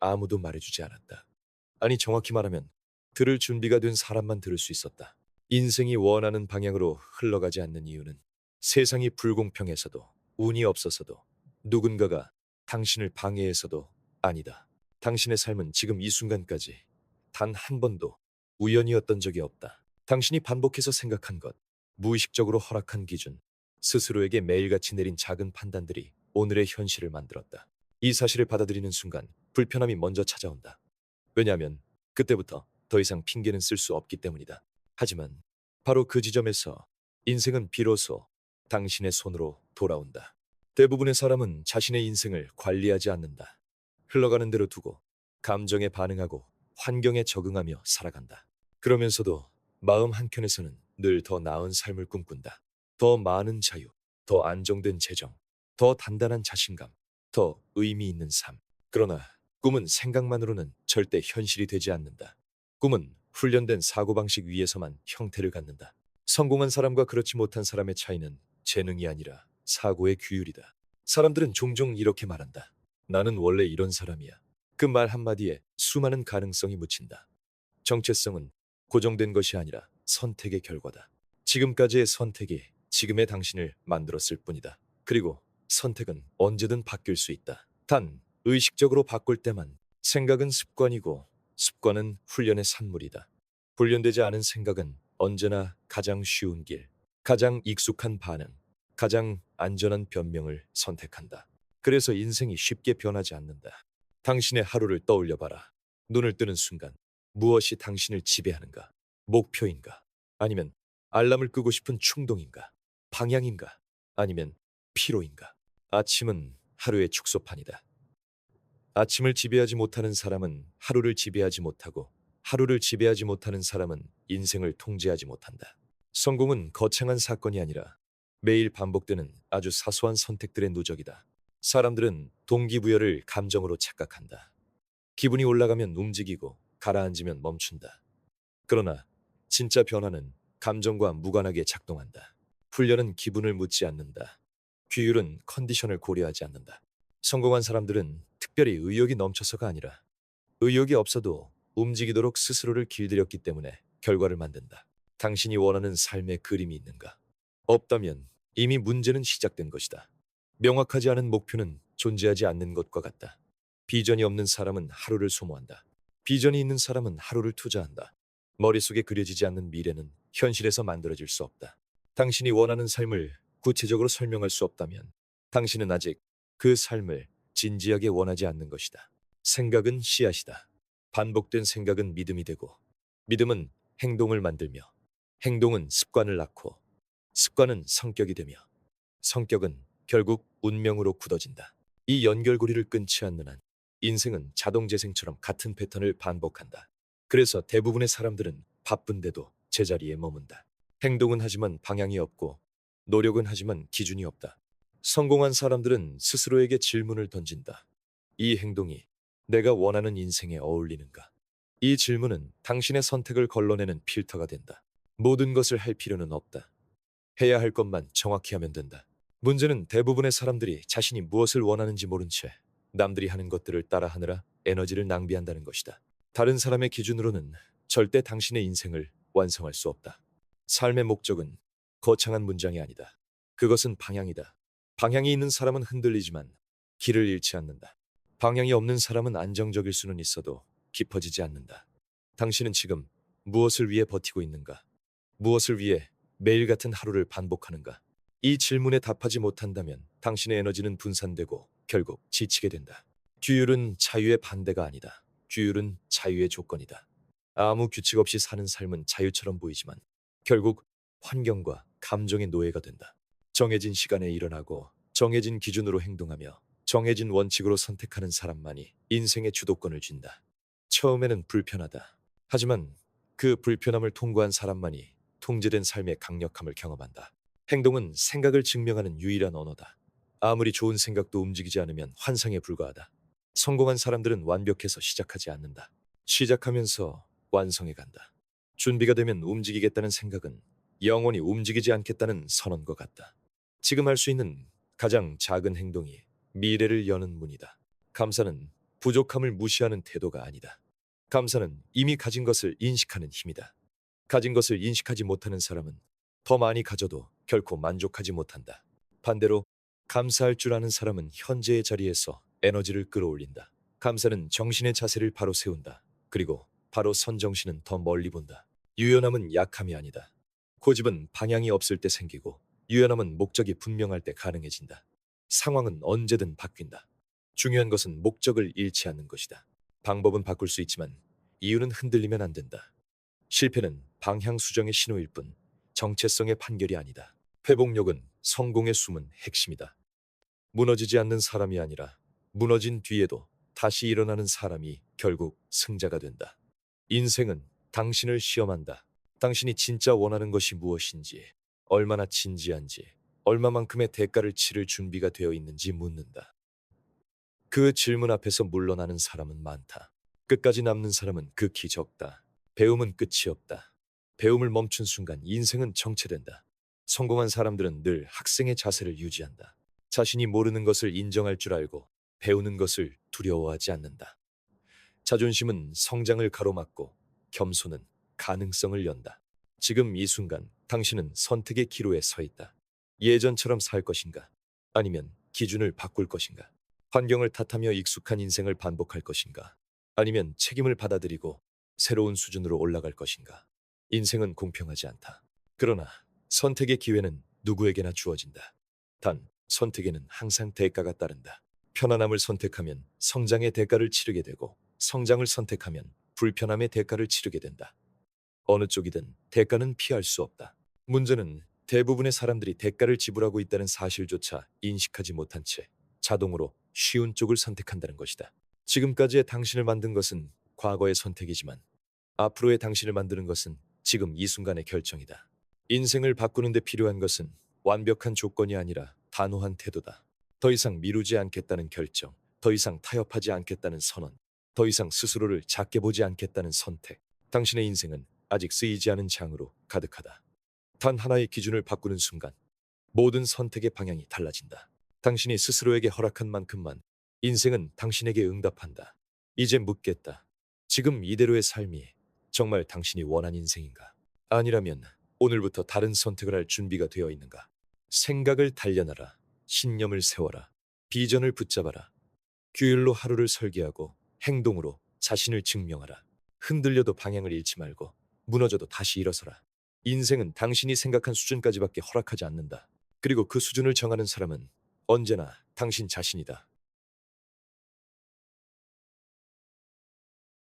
아무도 말해주지 않았다. 아니, 정확히 말하면 들을 준비가 된 사람만 들을 수 있었다. 인생이 원하는 방향으로 흘러가지 않는 이유는 세상이 불공평해서도 운이 없어서도 누군가가 당신을 방해해서도 아니다. 당신의 삶은 지금 이 순간까지 단 한 번도 우연이었던 적이 없다. 당신이 반복해서 생각한 것, 무의식적으로 허락한 기준, 스스로에게 매일같이 내린 작은 판단들이 오늘의 현실을 만들었다. 이 사실을 받아들이는 순간 불편함이 먼저 찾아온다. 왜냐하면 그때부터 더 이상 핑계는 쓸 수 없기 때문이다. 하지만 바로 그 지점에서 인생은 비로소 당신의 손으로 돌아온다. 대부분의 사람은 자신의 인생을 관리하지 않는다. 흘러가는 대로 두고 감정에 반응하고 환경에 적응하며 살아간다. 그러면서도 마음 한켠에서는 늘 더 나은 삶을 꿈꾼다. 더 많은 자유, 더 안정된 재정, 더 단단한 자신감, 더 의미 있는 삶. 그러나 꿈은 생각만으로는 절대 현실이 되지 않는다. 꿈은 훈련된 사고방식 위에서만 형태를 갖는다. 성공한 사람과 그렇지 못한 사람의 차이는 재능이 아니라 사고의 규율이다. 사람들은 종종 이렇게 말한다. 나는 원래 이런 사람이야. 그 말 한마디에 수많은 가능성이 묻힌다. 정체성은 고정된 것이 아니라 선택의 결과다. 지금까지의 선택이 지금의 당신을 만들었을 뿐이다. 그리고 선택은 언제든 바뀔 수 있다. 단, 의식적으로 바꿀 때만. 생각은 습관이고 습관은 훈련의 산물이다. 훈련되지 않은 생각은 언제나 가장 쉬운 길, 가장 익숙한 반응, 가장 안전한 변명을 선택한다. 그래서 인생이 쉽게 변하지 않는다. 당신의 하루를 떠올려봐라. 눈을 뜨는 순간 무엇이 당신을 지배하는가? 목표인가? 아니면 알람을 끄고 싶은 충동인가? 방향인가? 아니면 피로인가? 아침은 하루의 축소판이다. 아침을 지배하지 못하는 사람은 하루를 지배하지 못하고, 하루를 지배하지 못하는 사람은 인생을 통제하지 못한다. 성공은 거창한 사건이 아니라 매일 반복되는 아주 사소한 선택들의 누적이다. 사람들은 동기부여를 감정으로 착각한다. 기분이 올라가면 움직이고 가라앉으면 멈춘다. 그러나 진짜 변화는 감정과 무관하게 작동한다. 훈련은 기분을 묻지 않는다. 규율은 컨디션을 고려하지 않는다. 성공한 사람들은 특별히 의욕이 넘쳐서가 아니라 의욕이 없어도 움직이도록 스스로를 길들였기 때문에 결과를 만든다. 당신이 원하는 삶의 그림이 있는가? 없다면 이미 문제는 시작된 것이다. 명확하지 않은 목표는 존재하지 않는 것과 같다. 비전이 없는 사람은 하루를 소모한다. 비전이 있는 사람은 하루를 투자한다. 머릿속에 그려지지 않는 미래는 현실에서 만들어질 수 없다. 당신이 원하는 삶을 구체적으로 설명할 수 없다면 당신은 아직 그 삶을 진지하게 원하지 않는 것이다. 생각은 씨앗이다. 반복된 생각은 믿음이 되고, 믿음은 행동을 만들며, 행동은 습관을 낳고, 습관은 성격이 되며, 성격은 결국 운명으로 굳어진다. 이 연결고리를 끊지 않는 한 인생은 자동재생처럼 같은 패턴을 반복한다. 그래서 대부분의 사람들은 바쁜데도 제자리에 머문다. 행동은 하지만 방향이 없고, 노력은 하지만 기준이 없다. 성공한 사람들은 스스로에게 질문을 던진다. 이 행동이 내가 원하는 인생에 어울리는가? 이 질문은 당신의 선택을 걸러내는 필터가 된다. 모든 것을 할 필요는 없다. 해야 할 것만 정확히 하면 된다. 문제는 대부분의 사람들이 자신이 무엇을 원하는지 모른 채 남들이 하는 것들을 따라하느라 에너지를 낭비한다는 것이다. 다른 사람의 기준으로는 절대 당신의 인생을 완성할 수 없다. 삶의 목적은 거창한 문장이 아니다. 그것은 방향이다. 방향이 있는 사람은 흔들리지만 길을 잃지 않는다. 방향이 없는 사람은 안정적일 수는 있어도 깊어지지 않는다. 당신은 지금 무엇을 위해 버티고 있는가? 무엇을 위해 매일 같은 하루를 반복하는가? 이 질문에 답하지 못한다면 당신의 에너지는 분산되고 결국 지치게 된다. 규율은 자유의 반대가 아니다. 규율은 자유의 조건이다. 아무 규칙 없이 사는 삶은 자유처럼 보이지만 결국 환경과 감정의 노예가 된다. 정해진 시간에 일어나고 정해진 기준으로 행동하며 정해진 원칙으로 선택하는 사람만이 인생의 주도권을 쥔다. 처음에는 불편하다. 하지만 그 불편함을 통과한 사람만이 통제된 삶의 강력함을 경험한다. 행동은 생각을 증명하는 유일한 언어다. 아무리 좋은 생각도 움직이지 않으면 환상에 불과하다. 성공한 사람들은 완벽해서 시작하지 않는다. 시작하면서 완성해 간다. 준비가 되면 움직이겠다는 생각은 영원히 움직이지 않겠다는 선언과 같다. 지금 할 수 있는 가장 작은 행동이 미래를 여는 문이다. 감사는 부족함을 무시하는 태도가 아니다. 감사는 이미 가진 것을 인식하는 힘이다. 가진 것을 인식하지 못하는 사람은 더 많이 가져도 결코 만족하지 못한다. 반대로 감사할 줄 아는 사람은 현재의 자리에서 에너지를 끌어올린다. 감사는 정신의 자세를 바로 세운다. 그리고 바로 선정신은 더 멀리 본다. 유연함은 약함이 아니다. 고집은 방향이 없을 때 생기고 유연함은 목적이 분명할 때 가능해진다. 상황은 언제든 바뀐다. 중요한 것은 목적을 잃지 않는 것이다. 방법은 바꿀 수 있지만 이유는 흔들리면 안 된다. 실패는 방향 수정의 신호일 뿐 정체성의 판결이 아니다. 회복력은 성공의 숨은 핵심이다. 무너지지 않는 사람이 아니라 무너진 뒤에도 다시 일어나는 사람이 결국 승자가 된다. 인생은 당신을 시험한다. 당신이 진짜 원하는 것이 무엇인지, 얼마나 진지한지, 얼마만큼의 대가를 치를 준비가 되어 있는지 묻는다. 그 질문 앞에서 물러나는 사람은 많다. 끝까지 남는 사람은 극히 적다. 배움은 끝이 없다. 배움을 멈춘 순간 인생은 정체된다. 성공한 사람들은 늘 학생의 자세를 유지한다. 자신이 모르는 것을 인정할 줄 알고 배우는 것을 두려워하지 않는다. 자존심은 성장을 가로막고 겸손은 가능성을 연다. 지금 이 순간 당신은 선택의 기로에 서 있다. 예전처럼 살 것인가? 아니면 기준을 바꿀 것인가? 환경을 탓하며 익숙한 인생을 반복할 것인가? 아니면 책임을 받아들이고 새로운 수준으로 올라갈 것인가? 인생은 공평하지 않다. 그러나 선택의 기회는 누구에게나 주어진다. 단, 선택에는 항상 대가가 따른다. 편안함을 선택하면 성장의 대가를 치르게 되고, 성장을 선택하면 불편함의 대가를 치르게 된다. 어느 쪽이든 대가는 피할 수 없다. 문제는 대부분의 사람들이 대가를 지불하고 있다는 사실조차 인식하지 못한 채 자동으로 쉬운 쪽을 선택한다는 것이다. 지금까지의 당신을 만든 것은 과거의 선택이지만 앞으로의 당신을 만드는 것은 지금 이 순간의 결정이다. 인생을 바꾸는 데 필요한 것은 완벽한 조건이 아니라 단호한 태도다. 더 이상 미루지 않겠다는 결정, 더 이상 타협하지 않겠다는 선언, 더 이상 스스로를 작게 보지 않겠다는 선택. 당신의 인생은 아직 쓰이지 않은 장으로 가득하다. 단 하나의 기준을 바꾸는 순간 모든 선택의 방향이 달라진다. 당신이 스스로에게 허락한 만큼만 인생은 당신에게 응답한다. 이제 묻겠다. 지금 이대로의 삶이 정말 당신이 원한 인생인가? 아니라면 오늘부터 다른 선택을 할 준비가 되어 있는가? 생각을 단련하라. 신념을 세워라. 비전을 붙잡아라. 규율로 하루를 설계하고 행동으로 자신을 증명하라. 흔들려도 방향을 잃지 말고 무너져도 다시 일어서라. 인생은 당신이 생각한 수준까지밖에 허락하지 않는다. 그리고 그 수준을 정하는 사람은 언제나 당신 자신이다.